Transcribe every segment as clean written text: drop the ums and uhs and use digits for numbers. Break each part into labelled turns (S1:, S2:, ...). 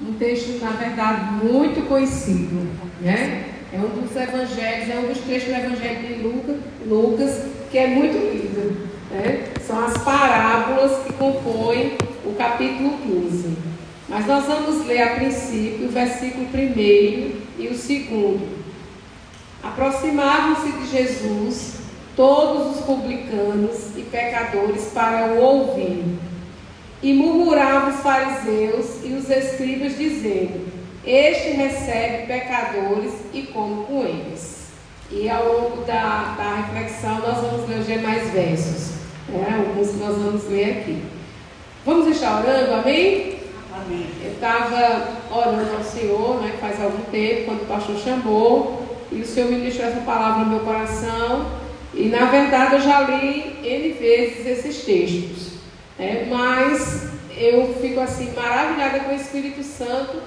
S1: um texto, na verdade, muito conhecido, né? É um dos evangelhos, é um dos trechos do evangelho de Lucas, que é muito lido, né? São as parábolas que compõem o capítulo 15. Mas nós vamos ler a princípio o versículo 1 e o 2. Aproximavam-se de Jesus todos os publicanos e pecadores para o ouvir. E murmuravam os fariseus e os escribas, dizendo: este recebe pecadores e come com eles. E ao longo da reflexão nós vamos ler os demais versos, alguns que nós vamos ler aqui. Vamos estar orando, amém?
S2: Amém.
S1: Eu estava orando ao Senhor, faz algum tempo, quando o pastor chamou, e o Senhor ministrou essa palavra no meu coração, e na verdade eu já li N vezes esses textos, mas eu fico assim maravilhada com o Espírito Santo,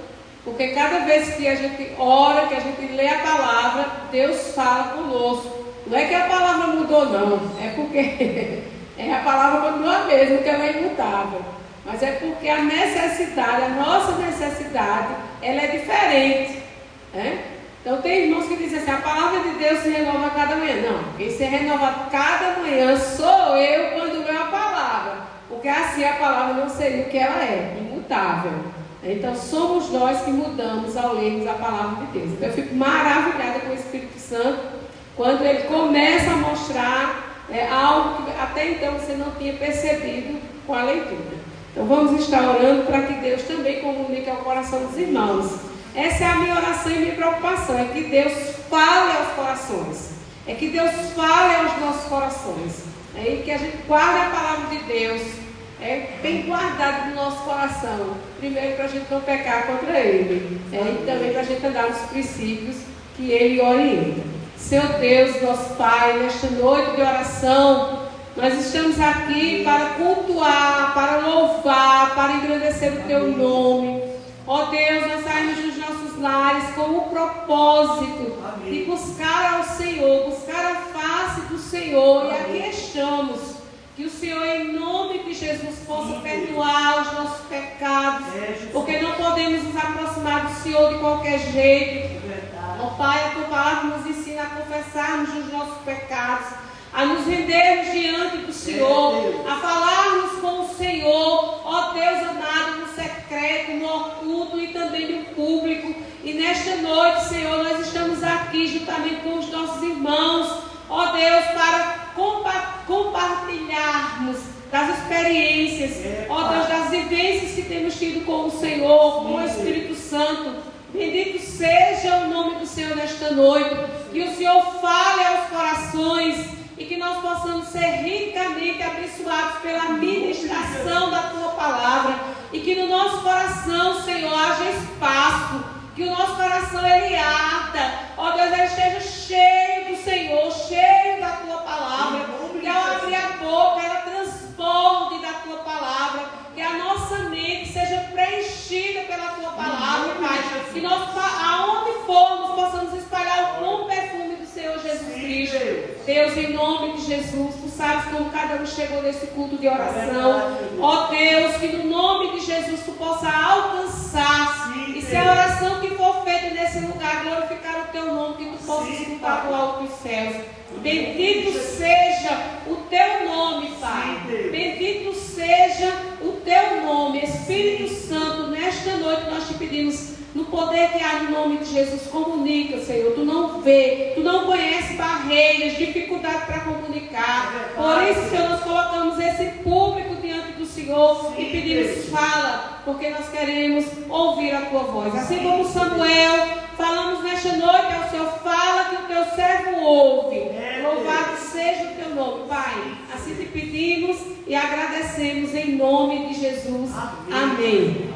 S1: porque cada vez que a gente ora, que a gente lê a palavra, Deus fala conosco. Não é que a palavra mudou, não, é porque a palavra continua a mesma, que ela é imutável. Mas é porque a necessidade, a nossa necessidade, ela é diferente. Então tem irmãos que dizem assim: a palavra de Deus se renova a cada manhã. Não, quem se renova cada manhã sou eu quando leio a palavra. Porque assim a palavra não seria o que ela é, imutável. Então somos nós que mudamos ao lermos a palavra de Deus. Então eu fico maravilhada com o Espírito Santo quando ele começa a mostrar algo que até então você não tinha percebido com a leitura. Então vamos estar orando para que Deus também comunique ao coração dos irmãos. Essa é a minha oração e minha preocupação, é que Deus fale aos corações, é que Deus fale aos nossos corações, e que a gente guarde a palavra de Deus bem guardada no nosso coração, primeiro para a gente não pecar contra Ele, e também para a gente andar nos princípios que Ele orienta. Senhor Deus, nosso Pai, nesta noite de oração, nós estamos aqui para cultuar, para louvar, para engrandecer o Teu nome. Ó Deus, nós saímos dos nossos lares com o propósito de buscar ao Senhor, buscar a face do Senhor. E aqui estamos. Que o Senhor, em nome de Jesus, possa perdoar os nossos pecados, porque não podemos nos aproximar do Senhor de qualquer jeito. Ó Pai, a Tua palavra nos ensina a confessarmos os nossos pecados, a nos rendermos diante do Senhor, a falarmos com o Senhor, ó Deus amado, no secreto, no oculto e também no público. E nesta noite, Senhor, nós estamos aqui juntamente com os nossos irmãos, ó Deus, para compartilharmos das experiências, ó Deus, das vivências que temos tido com o Senhor, com o Espírito Santo. Bendito seja o nome do Senhor nesta noite, que o Senhor fale aos corações e que nós possamos ser ricamente abençoados pela ministração da Tua palavra, e que no nosso coração, Senhor, haja espaço, que o nosso coração ele arda, ó Deus, ele esteja cheio do Senhor, cheio da Tua palavra, que ao abrir a boca ela transborde da Tua palavra, que a nossa mente seja preenchida pela Tua palavra, Pai, que nós, aonde formos, possamos espalhar o bom perfume do Senhor Jesus Cristo. Deus, em nome de Jesus, Tu sabes como cada um chegou nesse culto de oração, ó Deus, que no nome de Jesus Tu possa alcançar, e se a oração que for feita nesse lugar glorificar o Teu nome, que Tu possa escutar do alto dos céus. Bendito seja o Teu nome, Pai. Bendito seja o Teu nome. Espírito Santo, nesta noite nós te pedimos, no poder que há no nome de Jesus, comunica, Senhor. Tu não vê, Tu não conhece barreiras, dificuldade para comunicar. Por isso, Senhor, nós colocamos esse público diante do Senhor e pedimos, fala, porque nós queremos ouvir a Tua voz. Assim como Samuel, falamos nesta noite ao Senhor, fala que o Teu servo ouve. Louvado seja o Teu nome, Pai. Assim te pedimos e agradecemos em nome de Jesus. Amém.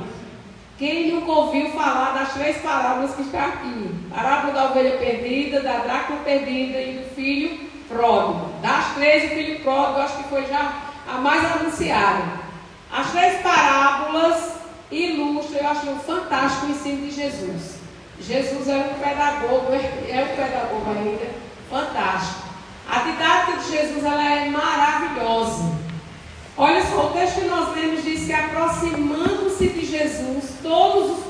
S1: Quem nunca ouviu falar das 3 parábolas que está aqui? Parábola da ovelha perdida, da dracma perdida e do filho pródigo. Das 3, o filho pródigo acho que foi já a mais anunciada. As 3 parábolas ilustram, eu acho fantástico o ensino de Jesus. Jesus é um pedagogo, ainda, fantástico. A didática de Jesus ela é maravilhosa. Olha só, o texto que nós lemos diz que aproximando-se de Jesus, todos os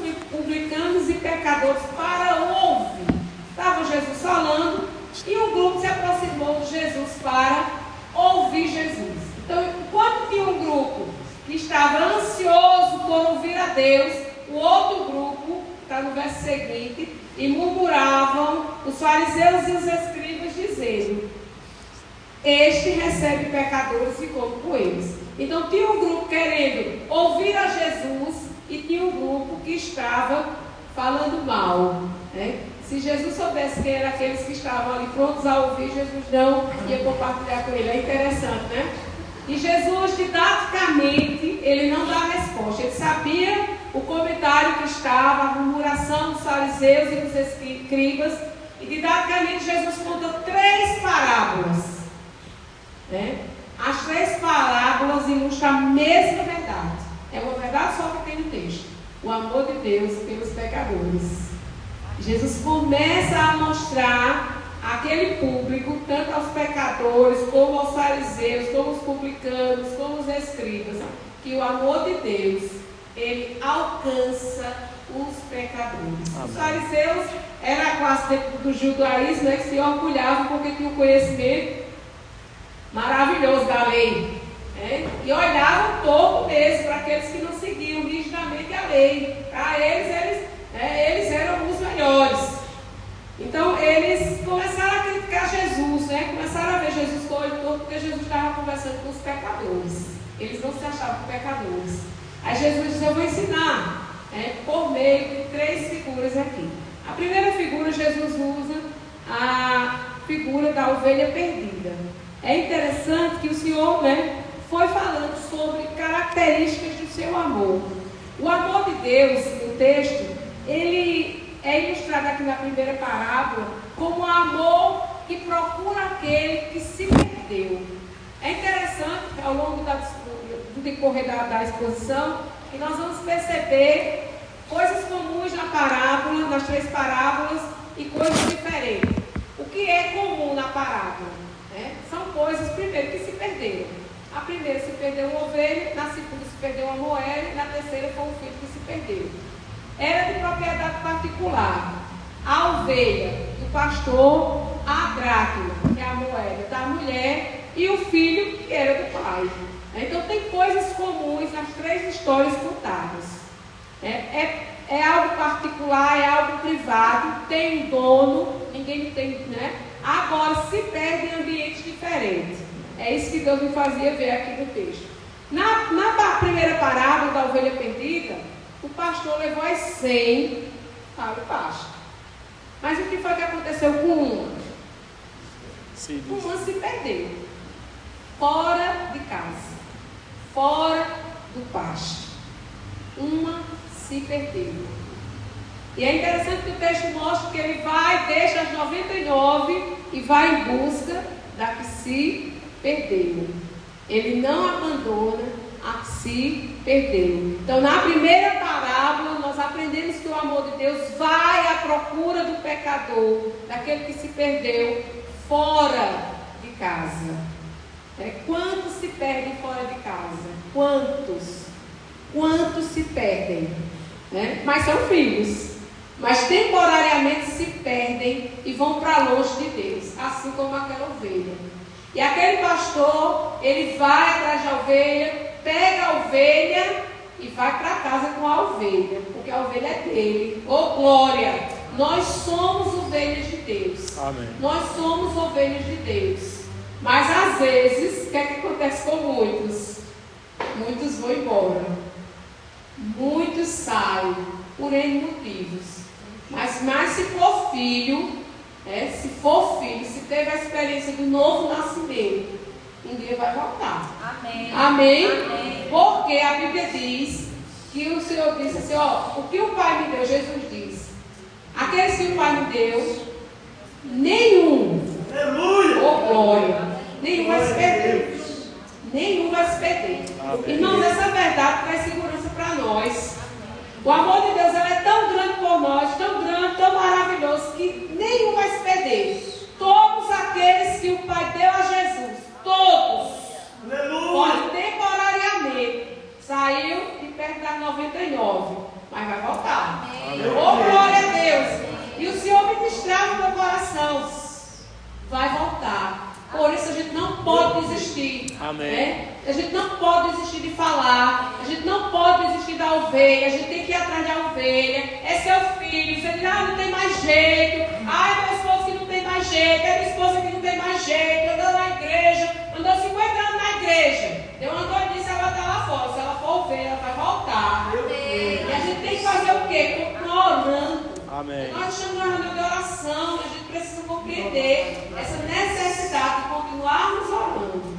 S1: pecadores para ouvir. Estava Jesus falando e um grupo se aproximou de Jesus para ouvir Jesus. Então, enquanto tinha um grupo que estava ansioso por ouvir a Deus, o outro grupo, está no verso seguinte, e murmuravam os fariseus e os escribas, dizendo: este recebe pecadores e come com eles. Então tinha um grupo querendo ouvir a Jesus e tinha um grupo que estava falando mal, né? Se Jesus soubesse quem eram aqueles que estavam ali prontos a ouvir, Jesus não ia compartilhar com ele. É interessante, né? E Jesus, didaticamente, ele não dá a resposta. Ele sabia o comentário que estava, a murmuração dos fariseus e dos escribas. E didaticamente Jesus conta 3 parábolas, né? As 3 parábolas ilustram a mesma verdade. É uma verdade só que tem no texto: o amor de Deus pelos pecadores. Jesus começa a mostrar àquele público, tanto aos pecadores, como aos fariseus, como aos publicanos, como aos escribas, que o amor de Deus, ele alcança os pecadores. Amém. Os fariseus eram a classe do judaísmo, né, que se orgulhavam porque tinham um conhecimento maravilhoso da lei, né? E olhavam todo mesmo para aqueles que não seguiam rigidamente a lei. Para eles eram os melhores. Então eles começaram a criticar Jesus, né? Começaram a ver Jesus com o olho torto porque Jesus estava conversando com os pecadores. Eles não se achavam pecadores. Aí Jesus diz: eu vou ensinar, por meio de 3 figuras aqui. A primeira figura, Jesus usa a figura da ovelha perdida. É interessante que o Senhor, foi falando sobre características do seu amor. O amor de Deus, no texto, ele é ilustrado aqui na primeira parábola como um amor que procura aquele que se perdeu. É interessante, ao longo do decorrer da exposição, que nós vamos perceber coisas comuns na parábola, nas 3 parábolas, e coisas diferentes. O que é comum na parábola? São coisas, primeiro, que se perderam. A primeira se perdeu uma ovelha, na segunda se perdeu uma moeda, e na terceira foi um filho que se perdeu. Era de propriedade particular. A ovelha do pastor, a dracma, que é a moeda da mulher, e o filho, que era do pai. Então tem coisas comuns nas 3 histórias contadas. É algo particular, é algo privado, tem um dono, ninguém tem, Agora se perde em ambientes diferentes. É isso que Deus me fazia ver aqui no texto. Na primeira parábola da ovelha perdida, o pastor levou as 100 para o pasto. Mas o que foi que aconteceu com uma? Uma se perdeu. Fora de casa. Fora do pasto. Uma se perdeu. E é interessante que o texto mostra que ele deixa as 99 e vai em busca da que se perdeu. Ele não abandona a que se perdeu. Então, na primeira parábola, nós aprendemos que o amor de Deus vai à procura do pecador, daquele que se perdeu fora de casa. Quantos se perdem fora de casa? Quantos? Quantos se perdem? Mas são filhos. Mas temporariamente se perdem e vão para longe de Deus, assim como aquela ovelha. E aquele pastor, ele vai atrás da ovelha, pega a ovelha e vai para casa com a ovelha, porque a ovelha é dele. Oh glória! Nós somos ovelhas de Deus. Amém. Nós somos ovelhas de Deus. Mas às vezes, o que é que acontece com muitos? Muitos vão embora. Muitos saem por N motivos. Mas se for filho, se teve a experiência do novo nascimento, um dia vai voltar. Amém. Amém? Amém. Porque a Bíblia diz que o Senhor disse assim, o que o Pai me deu, Jesus diz, aqueles que o Pai me deu, nenhum, oh glória, nenhum vai se perder. Nenhum vai se perder. Irmãos, essa verdade traz segurança para nós. O amor de Deus é tão grande por nós, tão grande, tão maravilhoso, que nenhum vai se perder. Todos aqueles que o Pai deu a Jesus, todos, podem temporariamente, saiu de perto das 99, mas vai voltar. Oh glória a E o Senhor ministrava no meu coração. Vai voltar. Por isso a gente não pode desistir.
S2: Amém.
S1: Né? A gente não pode desistir de falar. A gente não pode desistir da ovelha. A gente tem que ir atrás da ovelha. É seu filho. Você diz, não tem mais jeito. Meu esposo que não tem mais jeito. É minha esposa que não tem mais jeito. Andou na igreja. Andou 50 anos na igreja. Deu uma doidice, ela está lá fora. Se ela for ovelha, ela vai voltar. Amém. E a gente tem que fazer o quê? Continuar orando.
S2: Amém.
S1: Nós estamos na reunião de oração. A gente precisa compreender essa necessidade de continuarmos orando.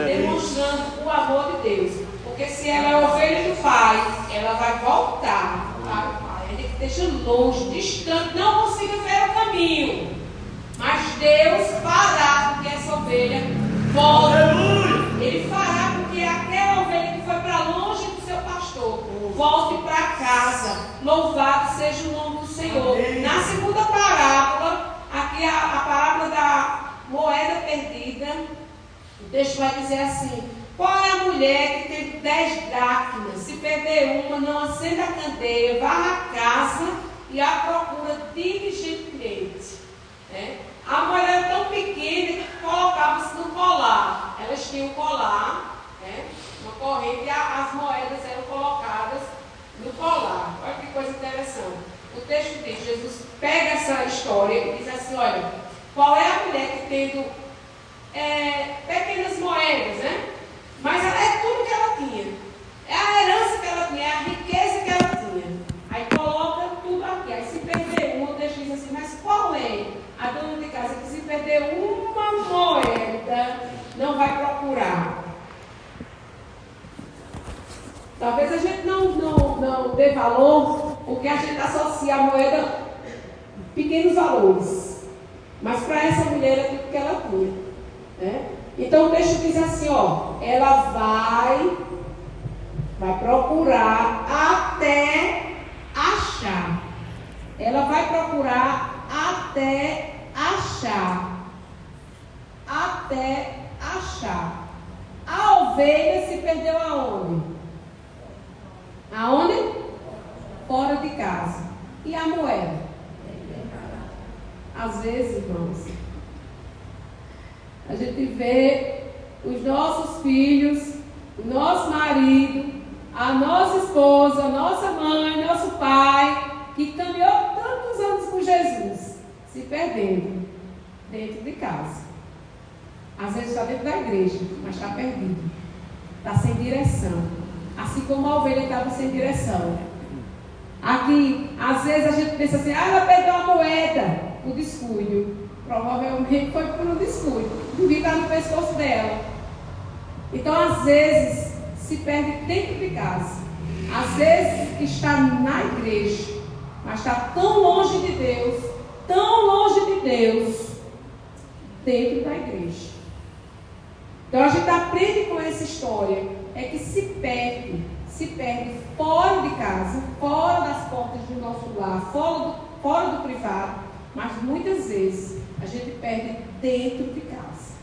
S1: Demonstrando o amor de Deus. Porque se ela é ovelha do Pai, ela vai voltar para o Pai. Ele deixa longe, distante, não consiga ver o caminho. Mas Deus fará com que essa ovelha volte. Ele fará com que aquela ovelha que foi para longe do seu pastor volte para casa. Louvado seja o nome do Senhor. Na segunda parábola, aqui a parábola da moeda perdida, o texto vai dizer assim: qual é a mulher que tem 10 dracmas? Se perder uma, não acenda a candeia, varra a casa e a procura diligentemente. A moeda era tão pequena que colocava-se no colar. Elas tinham um colar, uma corrente, e as moedas eram colocadas no colar. Olha que coisa interessante. O texto diz, Jesus pega essa história e diz assim, olha, qual é a mulher que tendo pequenas moedas, né? Mas ela é tudo que ela tinha. É a herança que ela tinha, é a riqueza que ela tinha. Aí coloca tudo aqui. Aí se perder uma, o texto diz assim, mas qual é a dona de casa que se perder uma moeda não vai procurar? Talvez a gente não dê valor, porque a gente associa a moeda a pequenos valores. Mas para essa mulher é tudo que ela tinha. Então o texto diz assim, ela vai procurar até achar. Ela vai procurar até achar. Até achar. A ovelha se perdeu aonde? Aonde? Fora de casa. E a moeda? Às vezes, irmãos, a gente vê os nossos filhos, o nosso marido, a nossa esposa, a nossa mãe, nosso pai, que caminhou tantos anos com Jesus, se perdendo dentro de casa. Às vezes está dentro da igreja, mas está perdido. Está sem direção. Assim como a ovelha estava sem direção. Aqui, às vezes a gente pensa assim, ela perdeu a moeda, o descuido. Provavelmente foi por um descuido. Devia estar no pescoço dela. Então, às vezes, se perde dentro de casa. Às vezes está na igreja, mas está tão longe de Deus, dentro da igreja. Então a gente aprende com essa história, é que se perde fora de casa, fora das portas do nosso lar, fora do privado, mas muitas vezes a gente perde dentro de casa.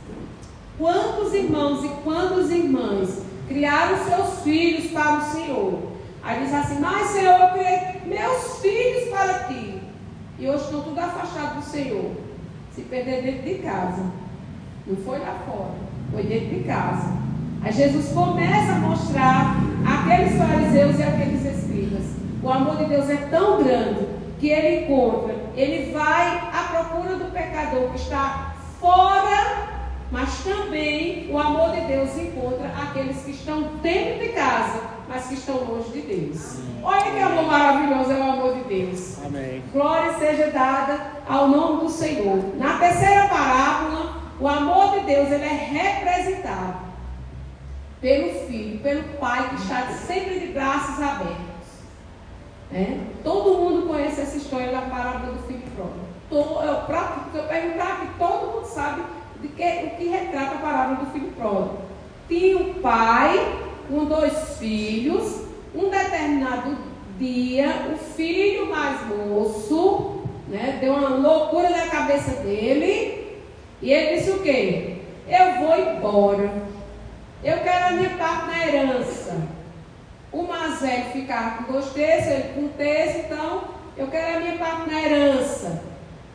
S1: Quantos irmãos e quantas irmãs criaram seus filhos para o Senhor? Aí diz assim, mas Senhor, eu criei meus filhos para ti. E hoje estão tudo afastados do Senhor. Se perder dentro de casa. Não foi lá fora, foi dentro de casa. Aí Jesus começa a mostrar àqueles fariseus e àqueles escribas. O amor de Deus é tão grande que ele vai à procura do pecador que está fora, mas também o amor de Deus encontra aqueles que estão dentro de casa, mas que estão longe de Deus. Olha que amor maravilhoso é o amor de Deus.
S2: Amém.
S1: Glória seja dada ao nome do Senhor. Na terceira parábola, o amor de Deus ele é representado pelo Filho, pelo Pai que está sempre de braços abertos. Todo mundo conhece essa história da parábola do filho pródigo. Se eu perguntar aqui, todo mundo sabe o que retrata a parábola do filho pródigo. Tinha um pai com 2 filhos. Um determinado dia, o filho mais moço, deu uma loucura na cabeça dele, e ele disse o quê? Eu vou embora, eu quero a minha parte na herança. O mais velho ficava com 2 terços, ele com 1 terço, então eu quero a minha parte na herança.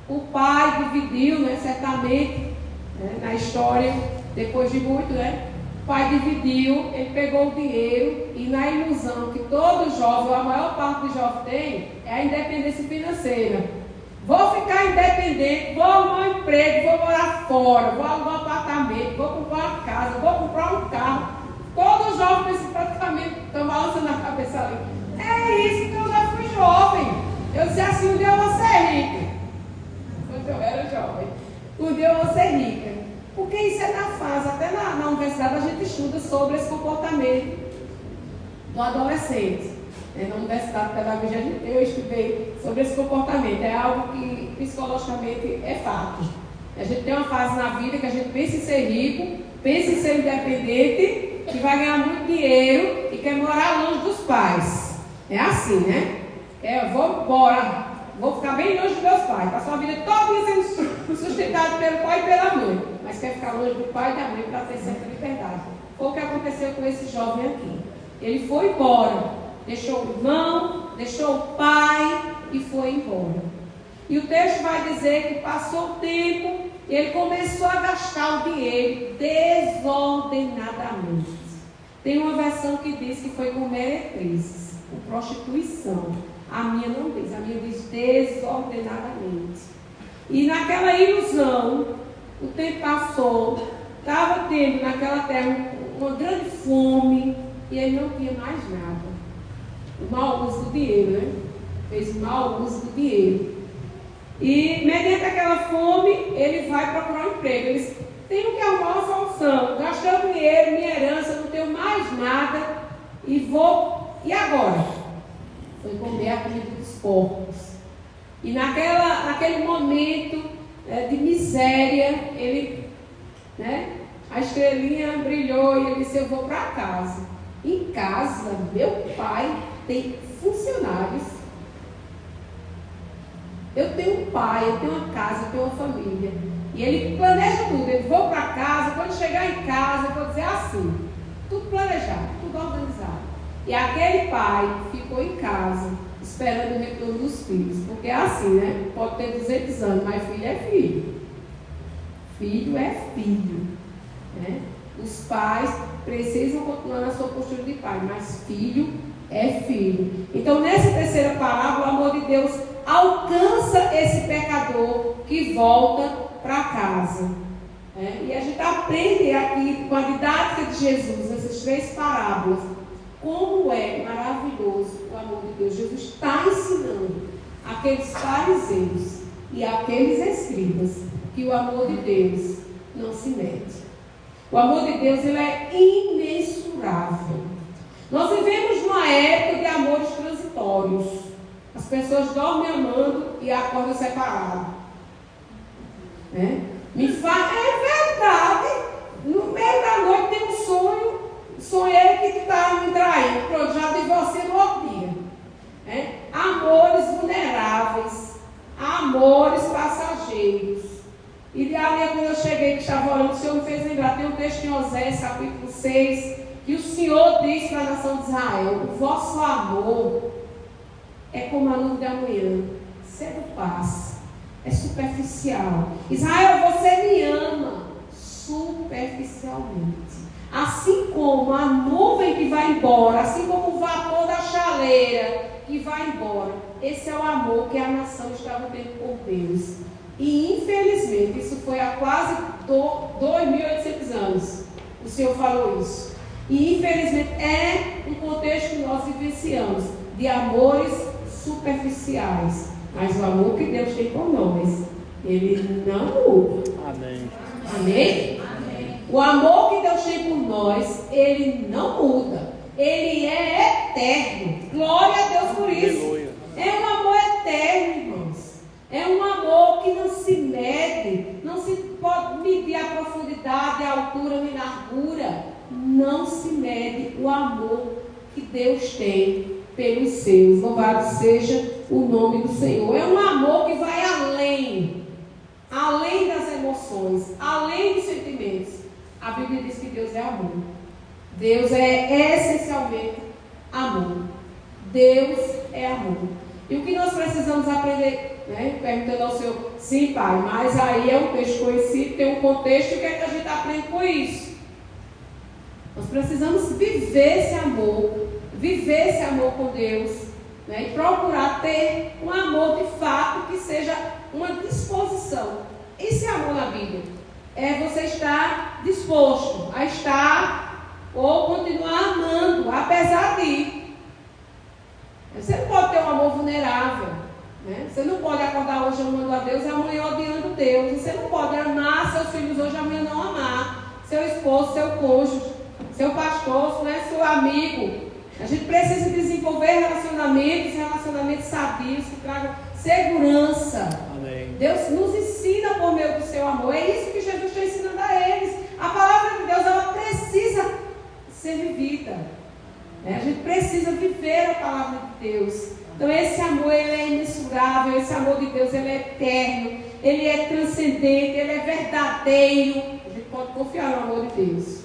S1: O pai dividiu, né, certamente, né, na história, depois de muito, né? O pai dividiu, ele pegou o dinheiro e na ilusão que todo jovem, ou a maior parte dos jovens tem, é a independência financeira. Vou ficar independente, vou arrumar um emprego, vou morar fora, vou alugar um apartamento, vou comprar uma casa, vou comprar um carro. Todos os jovens praticamente estão balançando a cabeça ali. É isso que eu já fui jovem. Eu disse assim, um dia eu vou ser rica. Quando eu era jovem. Um dia eu vou ser rica. Porque isso é na fase, até na universidade a gente estuda sobre esse comportamento do adolescente. Na Universidade de Pedagogia eu estudei sobre esse comportamento. É algo que psicologicamente é fato. A gente tem uma fase na vida que a gente pensa em ser rico, pensa em ser independente, que vai ganhar muito dinheiro e quer morar longe dos pais. É assim, né? Eu vou embora, vou ficar bem longe dos meus pais. Passar a vida toda sendo sustentado pelo pai e pela mãe. Mas quer ficar longe do pai e da mãe para ter certa liberdade. Foi o que aconteceu com esse jovem aqui. Ele foi embora. Deixou o irmão, deixou o pai e foi embora. E o texto vai dizer que passou o tempo e ele começou a gastar o dinheiro desordenadamente. Tem uma versão que diz que foi com meretrizes, com prostituição. A minha não diz, a minha diz desordenadamente. E naquela ilusão, o tempo passou, estava tendo naquela terra uma grande fome e ele não tinha mais nada. O mau uso do dinheiro, né? Fez mau uso do dinheiro. E, mediante aquela fome, ele vai procurar um emprego. Ele diz, tenho que arrumar uma solução. Gastei o dinheiro, minha herança, não tenho mais nada. E vou... E agora? Foi comer a comida dos porcos. E naquele momento de miséria, ele... né? A estrelinha brilhou e ele disse, eu vou para casa. Em casa, meu pai tem funcionários. Eu tenho um pai, eu tenho uma casa, eu tenho uma família. E ele planeja tudo. Ele vou para casa, quando chegar em casa, eu vou dizer assim. Tudo planejado, tudo organizado. E aquele pai ficou em casa, esperando o retorno dos filhos. Porque é assim, né? Pode ter 200 anos, mas filho é filho. Filho é filho. Né? Os pais precisam continuar na sua postura de pai, mas filho é filho. Então, nessa terceira parábola, o amor de Deus alcança esse pecador que volta para casa. E a gente aprende aqui com a didática de Jesus, nessas 3 parábolas, como é maravilhoso o amor de Deus. Jesus está ensinando aqueles fariseus e aqueles escribas que o amor de Deus não se mede. O amor de Deus, ele é imensurável. Nós vivemos numa época de amores transitórios. As pessoas dormem amando e acordam separados. Me fala, é verdade. No meio da noite tem um sonho. Sonhei que está me traindo. Pronto, já divorciei no outro dia. Amores vulneráveis. Amores passageiros. E de ali, quando eu cheguei, que estava orando, o Senhor me fez lembrar, tem um texto em Osés, capítulo 6, que o Senhor diz para a nação de Israel, o vosso amor é como a nuvem da manhã, cedo passa, é superficial. Israel, você me ama superficialmente. Assim como a nuvem que vai embora, assim como o vapor da chaleira que vai embora. Esse é o amor que a nação estava tendo por Deus. E infelizmente, isso foi há quase 2.800 anos. O Senhor falou isso. E infelizmente é um contexto que nós vivenciamos de amores superficiais. Mas o amor que Deus tem por nós, ele não muda.
S2: Amém.
S1: Amém? Amém. O amor que Deus tem por nós, ele não muda. Ele é eterno. Glória a Deus por isso. Aleluia. É um amor eterno, irmãos. É um amor que não se mede, não se pode medir a profundidade, a altura nem a largura. Não se mede o amor que Deus tem pelos seus. Louvado seja o nome do Senhor. É um amor que vai além das emoções, além dos sentimentos. A Bíblia diz que Deus é amor. Deus é essencialmente amor. Deus é amor. E o que nós precisamos aprender, né? Perguntando ao Senhor, sim, Pai, mas aí é um texto conhecido, tem um contexto, e o que é que a gente aprende com isso? Nós precisamos viver esse amor com Deus, né? E procurar ter um amor de fato que seja uma disposição. Esse amor na Bíblia é você estar disposto a estar ou continuar amando, apesar de. Você não pode ter um amor vulnerável, né? Você não pode acordar hoje amando a Deus e amanhã odiando Deus. Você não pode amar seus filhos hoje e amanhã não amar seu esposo, seu cônjuge, seu pastor, né? Seu amigo. A gente precisa desenvolver relacionamentos sadios que tragam segurança. Amém. Deus nos ensina por meio do seu amor. É isso que Jesus está ensinando a eles. A palavra de Deus, ela precisa ser vivida. A gente precisa viver a palavra de Deus. Então esse amor, ele é imensurável. Esse amor de Deus, ele é eterno. Ele é transcendente, ele é verdadeiro. A gente pode confiar no amor de Deus.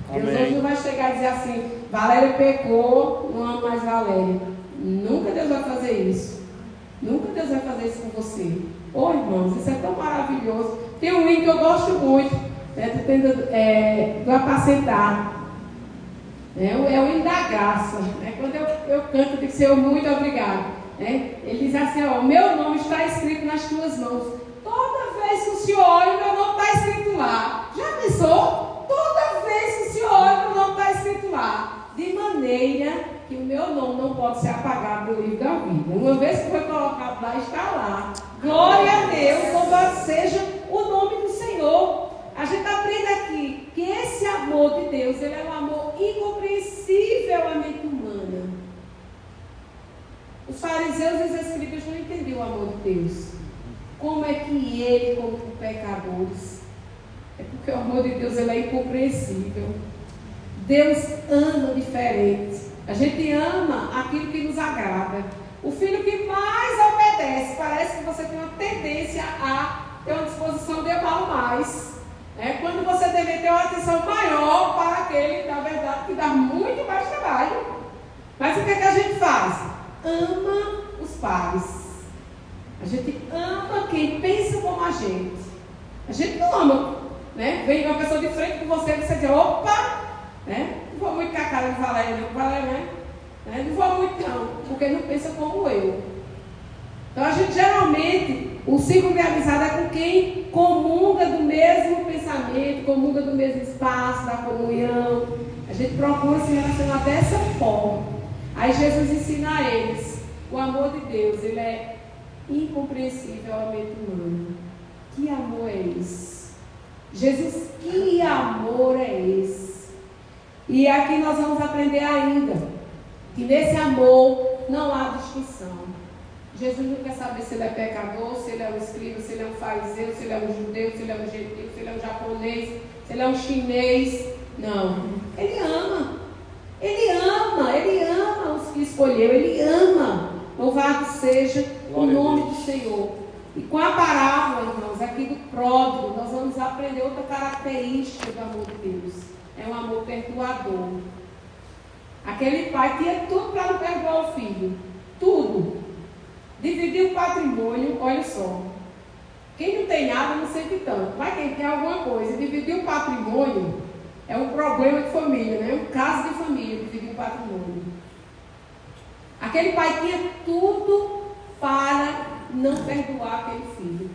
S1: Amém. Deus hoje não vai chegar e dizer assim, Valéria pecou, não amo mais Valéria. Nunca Deus vai fazer isso. Nunca Deus vai fazer isso com você. Ô irmãos, isso é tão maravilhoso. Tem um hino que eu gosto muito, do apacentar. É o hino da graça. Quando eu canto, eu digo, Senhor, muito obrigado. Ele diz assim, ó, o meu nome está escrito nas tuas mãos. Toda vez que o Senhor olha, o meu nome está escrito lá. Já pensou? Toda vez que o Senhor olha, o meu nome está escrito lá. De maneira que o meu nome não pode ser apagado do livro da vida. Uma vez que foi colocado lá, está lá. Glória a Deus, louvado seja o nome do Senhor. A gente aprende aqui que esse amor de Deus, ele é um amor incompreensível à mente humana. Os fariseus e os escribas não entendiam o amor de Deus. Como é que ele, como pecadores, é porque o amor de Deus, ele é incompreensível. Deus ama diferente. A gente ama aquilo que nos agrada. O filho que mais obedece, parece que você tem uma tendência a ter uma disposição de amá-lo mais. Quando você deve ter uma atenção maior para aquele, na verdade, que dá muito mais trabalho. Mas o que é que a gente faz? Ama os pais. A gente ama quem pensa como a gente. A gente não ama, né? Vem uma pessoa de frente com você e você diz, opa, né? Não vou muito com a cara de Valéria, não, Valéria, né? Não vou muito não, porque não pensa como eu. Então a gente geralmente, o ciclo de amizade é com quem comunga do mesmo pensamento, comunga do mesmo espaço, da comunhão. A gente procura se relacionar dessa forma. Aí Jesus ensina a eles, o amor de Deus, ele é incompreensível à mente humana. Que amor é esse? Jesus, que amor é esse? E aqui nós vamos aprender ainda que nesse amor não há distinção. Jesus não quer saber se ele é pecador, se ele é um escriba, se ele é um fariseu, se ele é um judeu, se ele é um gentil, se ele é um japonês, se ele é um chinês. Não. Ele ama. Ele ama os que escolheu. Ele ama. Louvado seja o nome do Senhor. E com a parábola, irmãos, aqui do pródigo, nós vamos aprender outra característica do amor de Deus. É um amor perdoador. Aquele pai tinha tudo para não perdoar o filho. Tudo. Dividir o patrimônio, olha só. Quem não tem nada não sente tanto. Mas quem tem alguma coisa, dividir o patrimônio é um problema de família, né? Um caso de família, dividir o patrimônio. Aquele pai tinha tudo para não perdoar aquele filho.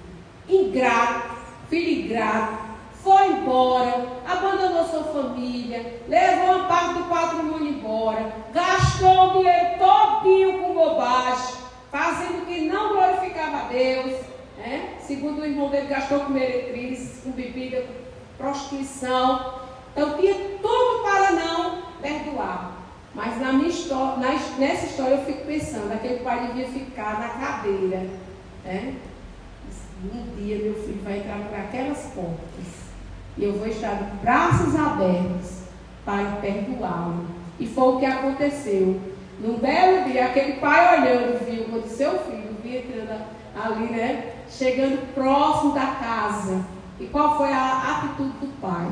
S1: Ingrato, filho ingrato. Foi embora, abandonou sua família, levou uma parte do patrimônio embora, gastou o dinheiro todinho com bobagem, fazendo o que não glorificava a Deus, né? Segundo o irmão dele, gastou com meretrizes, com bebida, com prostituição. Então tinha tudo para não perdoar. Mas na minha história, nessa história eu fico pensando, aquele pai devia ficar na cadeira, né? Um dia meu filho vai entrar por aquelas portas e eu vou estar de braços abertos para perdoá-lo. E foi o que aconteceu. Num belo dia, aquele pai olhando, viu quando seu filho vinha entrando ali, né? Chegando próximo da casa. E qual foi a atitude do pai?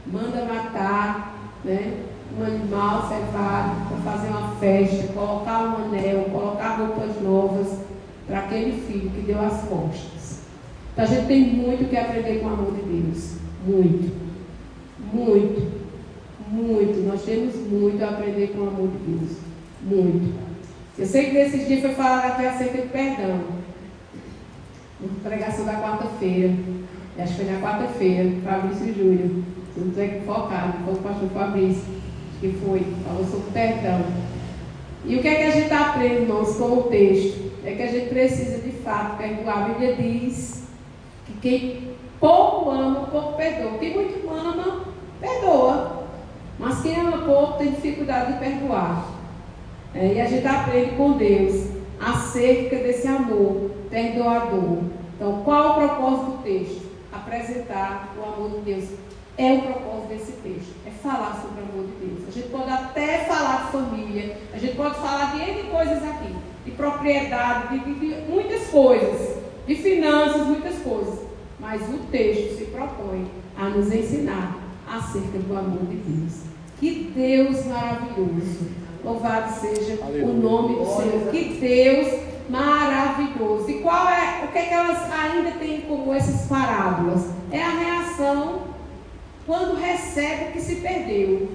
S1: Manda matar, né? um animal cevado para fazer uma festa, colocar um anel, colocar roupas novas para aquele filho que deu as costas. Então a gente tem muito que aprender com o amor de Deus. Muito. Muito. Muito. Nós temos muito a aprender com o amor de Deus. Muito. Eu sei que nesses dias foi falar aqui acerca de perdão. Uma pregação da quarta-feira. Acho que foi na quarta-feira, Fabrício e Júlio. Se não estou equivocado, foi o pastor Fabrício que falou sobre perdão. E o que é que a gente aprende, irmãos, com o texto? É que a gente precisa de fato perdoar. A Bíblia diz que quem pouco ama, pouco perdoa. Quem muito ama, perdoa. Mas quem ama pouco tem dificuldade de perdoar. E a gente aprende com Deus acerca desse amor perdoador. Então, qual é o propósito do texto? Apresentar o amor de Deus. É o propósito desse texto. É falar sobre o amor de Deus. A gente pode até falar de família. A gente pode falar de N coisas aqui. De propriedade, de muitas coisas. De finanças, muitas coisas. Mas o texto se propõe a nos ensinar acerca do amor de Deus. Que Deus maravilhoso. Louvado seja o nome do Senhor. Que Deus maravilhoso. E o que é que elas ainda têm em comum, essas parábolas? É a reação quando recebe o que se perdeu.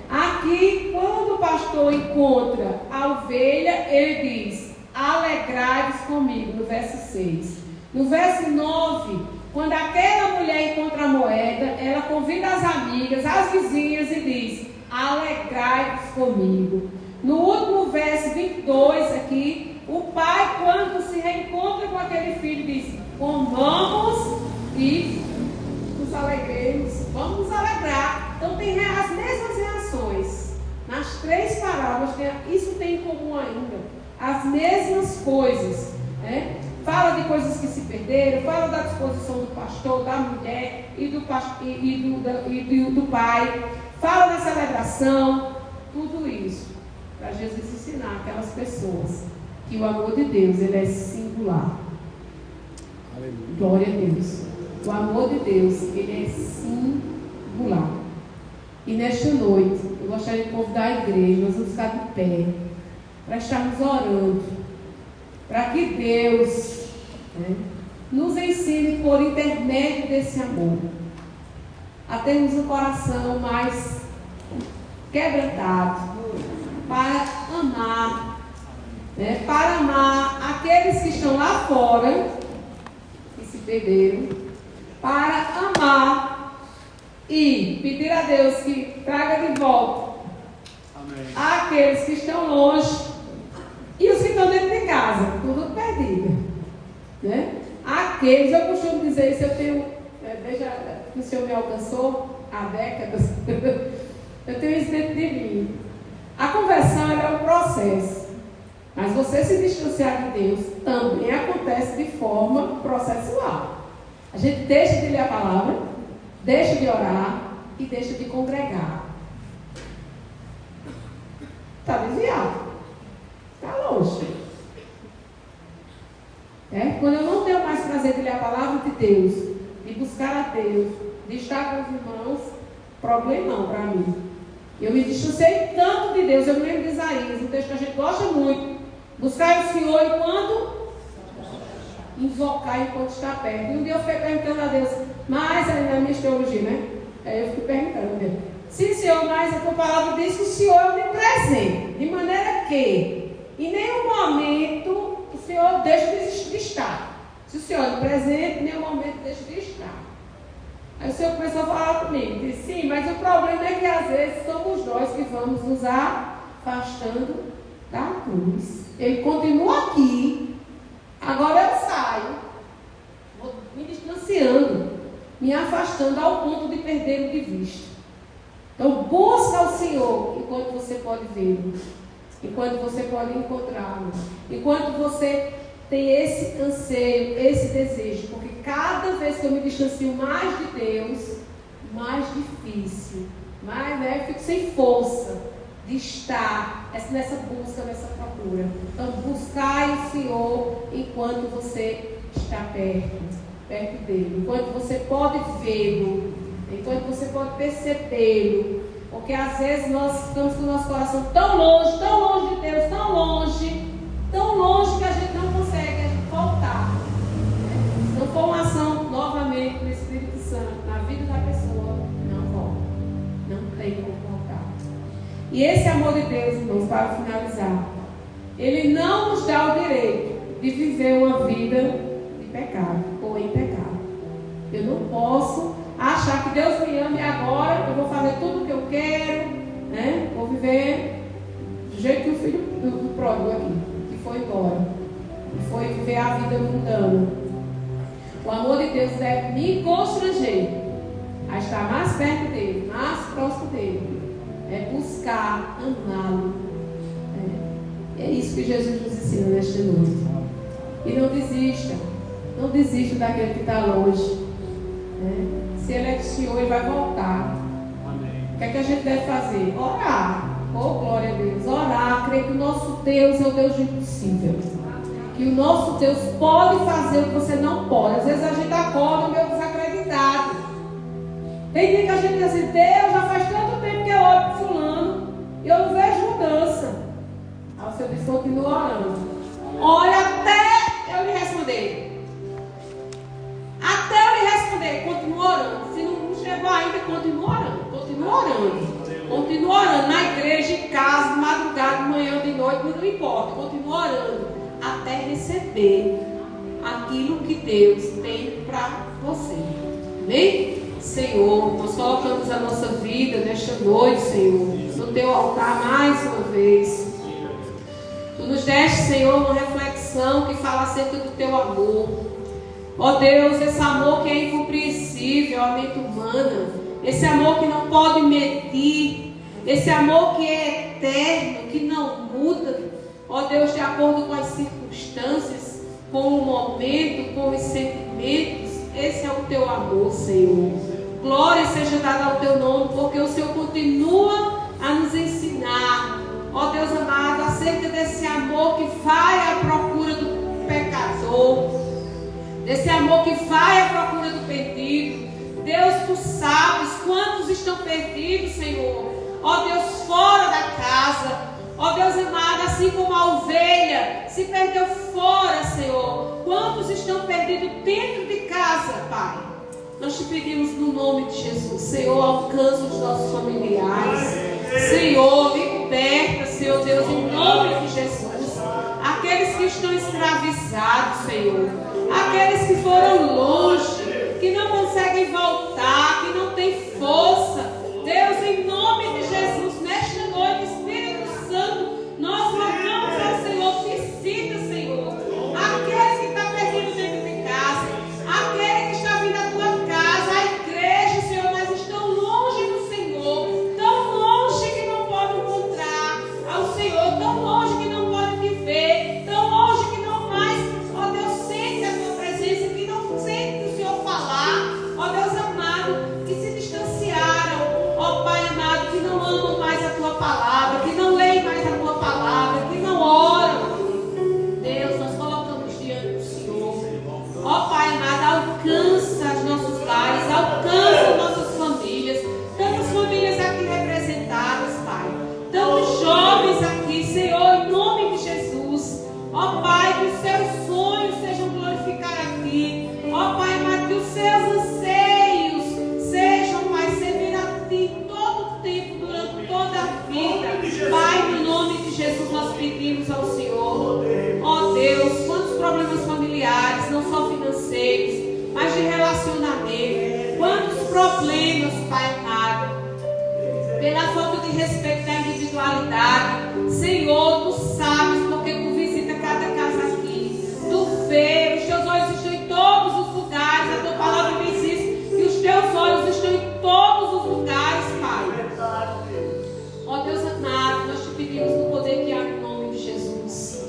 S1: Aqui, quando o pastor encontra a ovelha, ele diz: alegrai-vos comigo, no verso 6. No verso 9, quando aquela mulher encontra a moeda, ela convida as amigas, as vizinhas e diz: alegrai-vos comigo. No último verso 22 aqui, o pai, quando se reencontra com aquele filho, diz: comamos e nos alegremos. Vamos nos alegrar. Então tem as mesmas reações. Nas três parábolas, isso tem em comum ainda. As mesmas coisas. Fala de coisas que se perderam, fala da disposição do pastor, da mulher e do pai. Fala da celebração. Tudo isso para Jesus ensinar aquelas pessoas que o amor de Deus, ele é singular. Aleluia. Glória a Deus. O amor de Deus, ele é singular. E nesta noite, eu gostaria de convidar a igreja, nós vamos ficar de pé, para estarmos orando, para que Deus nos ensine por intermédio desse amor, a termos um coração mais quebrantado, para amar, para amar aqueles que estão lá fora, que se perderam, para amar e pedir a Deus que traga de volta aqueles que estão longe e os que estão dentro de casa, tudo perdido. Aqueles, eu costumo dizer isso, eu tenho, desde que o Senhor me alcançou há décadas, eu tenho isso dentro de mim. A conversão é um processo, mas você se distanciar de Deus também acontece de forma processual. A gente deixa de ler a palavra, deixa de orar e deixa de congregar. Está desviado, está longe. Quando eu não tenho mais prazer de ler a palavra de Deus, de buscar a Deus, de estar com os irmãos, problemão para mim. Eu me distanciei tanto de Deus. Eu me lembro de Isaías, um texto que a gente gosta muito: buscar o Senhor enquanto invocar enquanto está perto. E um dia eu fiquei perguntando a Deus, mas na minha teologia, Aí eu fiquei perguntando: sim, Senhor, mas a tua palavra diz que o Senhor é onipresente, de maneira que em nenhum momento o Senhor deixa de estar. Se o Senhor é presente, em nenhum momento deixa de estar. Aí o Senhor começou a falar comigo, disse: sim, mas o problema é que às vezes somos nós que vamos nos afastando da cruz. Ele continua aqui, agora eu saio, vou me distanciando, me afastando ao ponto de perdê-lo de vista. Então busca o Senhor enquanto você pode vê-lo, enquanto você pode encontrá-lo, enquanto você tem esse anseio, esse desejo, porque cada vez que eu me distancio mais de Deus, mais difícil, mais eu fico sem força de estar nessa busca, nessa procura. Então buscai o Senhor enquanto você está perto dele, enquanto você pode vê-lo, enquanto você pode percebê-lo, Porque às vezes nós ficamos com o nosso coração tão longe de Deus, tão longe que a gente não consegue voltar. Se não for uma ação novamente do Espírito Santo na vida da pessoa, não volta. Não tem como voltar. E esse amor de Deus, irmãos, para finalizar, Ele não nos dá o direito de viver uma vida de pecado ou em pecado. Eu não posso achar que Deus me ama e agora eu vou fazer tudo o que eu quero, né? Vou viver do jeito que o filho do pródigo aqui, que foi embora, que foi viver a vida mundana. O amor de Deus deve me constranger a estar mais perto dele, mais próximo dele. É buscar amá-lo. É isso que Jesus nos ensina nesta noite. E não desista. Não desista daquele que está longe. Se ele é do Senhor, ele vai voltar. O que é que a gente deve fazer? Orar. Oh, glória a Deus. Orar. Crer que o nosso Deus é o Deus do impossível. Que o nosso Deus pode fazer o que você não pode. Às vezes a gente acorda meio desacreditado. Tem dia que a gente diz assim: Deus, já faz tanto tempo que eu oro para fulano e eu não vejo mudança. Aí o Senhor diz: continua orando. Olha até eu lhe responder. Até eu lhe responder, continua orando. Se não chegou ainda, continua orando. Continua orando. Continua orando na igreja, em casa, de madrugada, de manhã, de noite, não importa. Continua orando até receber aquilo que Deus tem para você. Amém? Senhor, nós colocamos a nossa vida nesta noite, Senhor, no teu altar mais uma vez. Tu nos deste, Senhor, uma reflexão que fala acerca do teu amor. Ó Deus, esse amor que é incompreensível à mente humana, esse amor que não pode medir, esse amor que é eterno, que não muda, ó Deus, de acordo com as circunstâncias, com o momento, com os sentimentos. Esse é o teu amor, Senhor. Glória seja dada ao teu nome, porque o Senhor continua a nos ensinar, ó Deus amado, acerca desse amor que vai à procura do pecador, desse amor que vai à procura do perdido. Deus, tu sabes quantos estão perdidos, Senhor. Ó Deus, fora da casa. Ó Deus amado, assim como a ovelha se perdeu fora, Senhor. Quantos estão perdidos dentro de casa, Pai? Nós te pedimos no nome de Jesus, Senhor, alcança os nossos familiares. Senhor, liberta, Senhor Deus, em nome de Jesus. Aqueles que estão escravizados, Senhor. Aqueles que foram longe, que não conseguem voltar, que não têm força. Deus, em nome de Jesus, nesta noite, Espírito Santo, nós rogamos ao Senhor, visita, Senhor, aquele que está perdido dentro de casa, aquele que está vindo à tua casa, a igreja, Senhor, mas estão longe do Senhor, tão longe que não podem encontrar ao Senhor, tão longe que não podem viver, tão longe que não mais, ó Deus, sente a tua presença, que não sente o Senhor falar, ó Deus amado, que se distanciaram, ó Pai amado, que não amam mais a tua palavra, que não leem mais a tua palavra, que não oram. Deus, nós colocamos diante do Senhor. Ó Pai amado, alcança os nossos lares, alcança nossas famílias, tantas famílias aqui representadas, Pai, tantos jovens aqui, Senhor, em nome de Jesus. Ó Pai, que os seus sonhos sejam glorificados aqui. Ó Pai amado, que os seus anseios sejam, Pai, servir a Ti todo o tempo, durante toda a vida. Pai, no nome de Jesus, nós pedimos ao Senhor. Ó Deus, quantos problemas familiares, não só financeiros, mas de relacionamento. Quantos problemas, Pai amado, pela falta de respeito da individualidade. Senhor, Tu sabes, porque Tu visita cada casa aqui. Tu vê, os Teus olhos estão em todos os lugares. A Tua palavra me diz que os Teus olhos estão em todos os lugares, Pai. Ó Deus amado, nós Te pedimos no poder que há no nome de Jesus.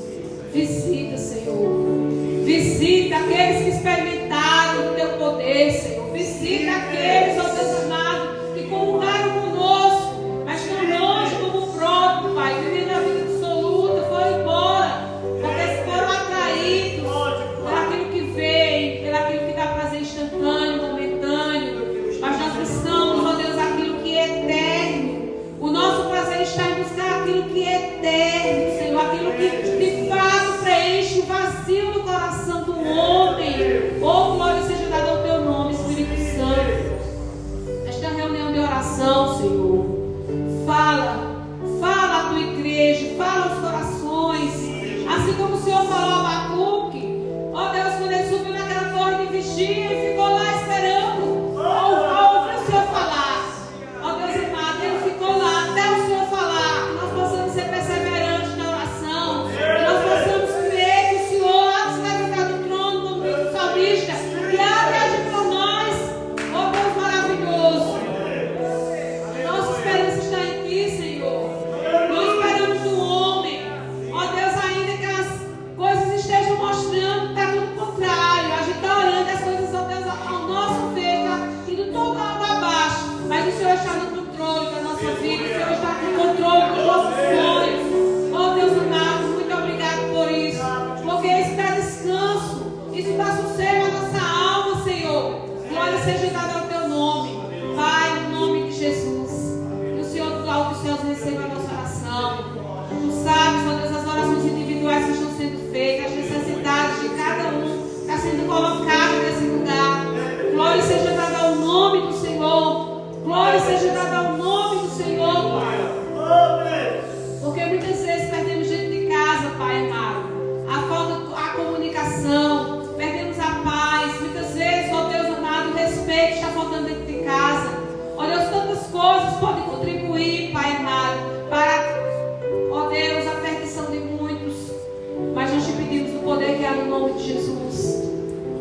S1: Visita, Senhor. Visita aqueles que experimentaram o Teu poder, Senhor. Visita aqueles, ó Deus amado, que comungaram conosco, mas estão longe como o próprio, Pai, vivendo a vida absoluta, foram embora, porque foram atraídos por aquilo que vem, por aquilo que dá prazer instantâneo, momentâneo. Mas nós buscamos, ó Deus, aquilo que é eterno,
S2: eterno, Senhor, aquilo que de fato preenche o vazio do coração do homem. Oh, glória seja dada ao teu nome, Espírito Santo. Esta reunião de oração, Senhor, fala a tua igreja, fala aos corações, assim como o Senhor falou a Abacuque. Ó Deus, quando ele subiu naquela torre de vigia e ficou lá esperando ouvir o Senhor falar. Ó Deus amado, ele ficou lá até o Senhor falar. Que nós possamos ser perseverantes na oração, que nós possamos crer que o Senhor há de se levantar do trono, como diz o salmista, e há de agir por nós. Ó Deus maravilhoso, nossa esperança está em ti, Senhor. Não esperamos do homem. Ó Deus, ainda que as coisas estejam mostrando que está tudo contrário, a gente está orando, as coisas, ó Deus, ao nosso ver, está indo todo água abaixo. Mas o Senhor está no controle da nossa vida, o Senhor está no controle dos nossos sonhos. Ó Deus amado, muito obrigado por isso, porque isso dá descanso, isso dá sossego à nossa alma, Senhor. Glória seja dada ao teu nome, Pai, no nome de Jesus. Que o Senhor do alto dos céus receba a nossa oração. Tu sabes, ó Deus, as orações individuais que estão sendo feitas, as necessidades de cada um está sendo colocado nesse lugar. Glória seja dada ao nome do Senhor. Glória seja dada ao nome do Senhor, Pai. Porque muitas vezes perdemos dentro de casa, Pai amado, a comunicação, perdemos a paz. Muitas vezes, ó Deus amado, o respeito está faltando dentro de casa. Ó Deus, tantas coisas podem contribuir, Pai amado, para, ó Deus, a perdição de muitos. Mas nós te pedimos o poder que há no nome de Jesus.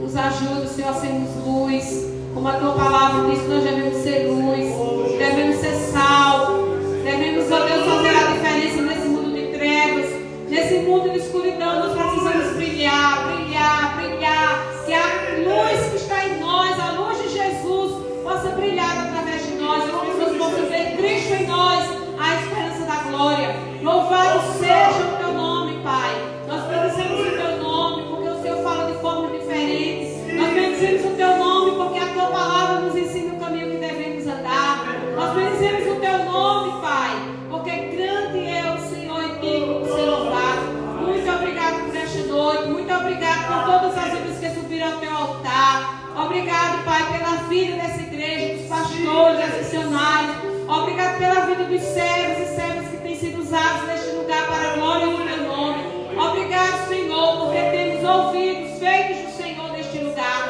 S2: Nos ajuda, Senhor, a sermos luz. Como a tua palavra diz que nós devemos ser luz, devemos ser sal, devemos, ó Deus, fazer a diferença nesse mundo de trevas, nesse mundo de escuridão. Nós precisamos brilhar, brilhar, brilhar. Que a luz que está em nós, a luz de Jesus, possa brilhar através de nós. As pessoas possam ver Cristo em nós, a esperança da glória. Louvado seja o teu nome, Pai. Nós bendizemos o teu nome, porque o Senhor fala de forma diferente. Nós bendizemos o teu nome, porque a tua palavra nos ensina o caminho que devemos andar. Nós bendizemos o teu nome, Pai, porque grande é o Senhor e digno de ser louvado. Muito obrigado por esta noite. Muito obrigado por todas as vidas que subiram ao teu altar. Obrigado, Pai, pela vida dessa igreja, dos pastores, dos missionários. Obrigado pela vida dos servos e servas que têm sido usados neste lugar para a glória do teu nome. Obrigado, Senhor, porque temos ouvidos feitos do Senhor neste lugar.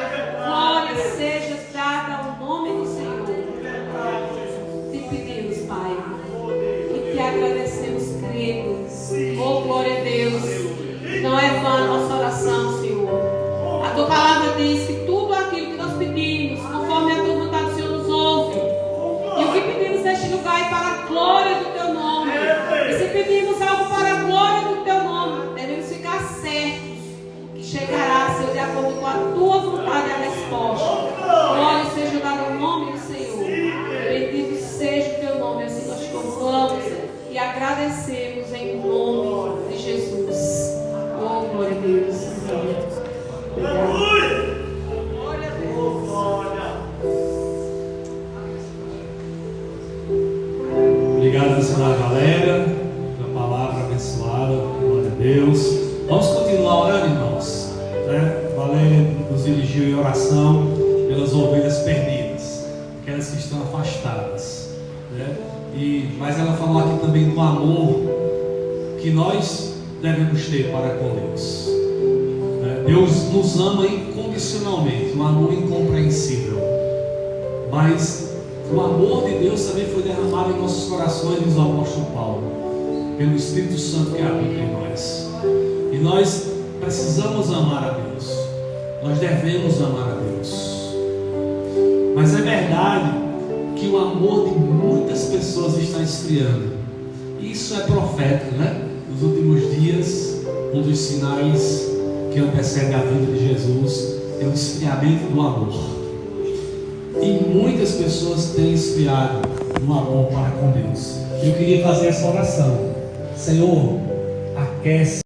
S2: Glória seja dada ao nome do Senhor. Te pedimos, Pai, e te agradecemos, crendo. Oh, glória a Deus. Não é vã a nossa oração, Senhor. A tua palavra diz que tudo aquilo que nós pedimos, conforme a tua vontade, o Senhor nos ouve. E o que pedimos neste lugar é para a glória do teu nome. E se pedimos algo para a glória do teu nome, devemos ficar certos que chegará, Senhor, de acordo com a tua vontade a resposta. Glória seja dada ao nome do Senhor. Bendito seja o teu nome. Assim nós te louvamos e agradecemos em nome de Jesus. Oh, glória a Deus. Obrigado. Glória a Deus.
S3: Obrigado, senhora galera, pela palavra abençoada. Glória a Deus. Vamos continuar orando, irmãos. Valéria nos dirigiu em oração pelas ovelhas perdidas, aquelas que estão afastadas. Mas ela falou aqui também do amor que nós devemos ter para com Deus. Deus nos ama incondicionalmente, um amor incompreensível. Mas o amor de Deus também foi derramado em nossos corações, diz o apóstolo Paulo, pelo Espírito Santo que habita em nós. E nós precisamos amar a Deus. Nós devemos amar a Deus. Mas é verdade que o amor de muitas pessoas está esfriando. Isso é profético, né? Nos últimos dias, um dos sinais que antecede a vinda de Jesus é o esfriamento do amor. E muitas pessoas têm esfriado no amor para com Deus. Eu queria fazer essa oração. Senhor, aquece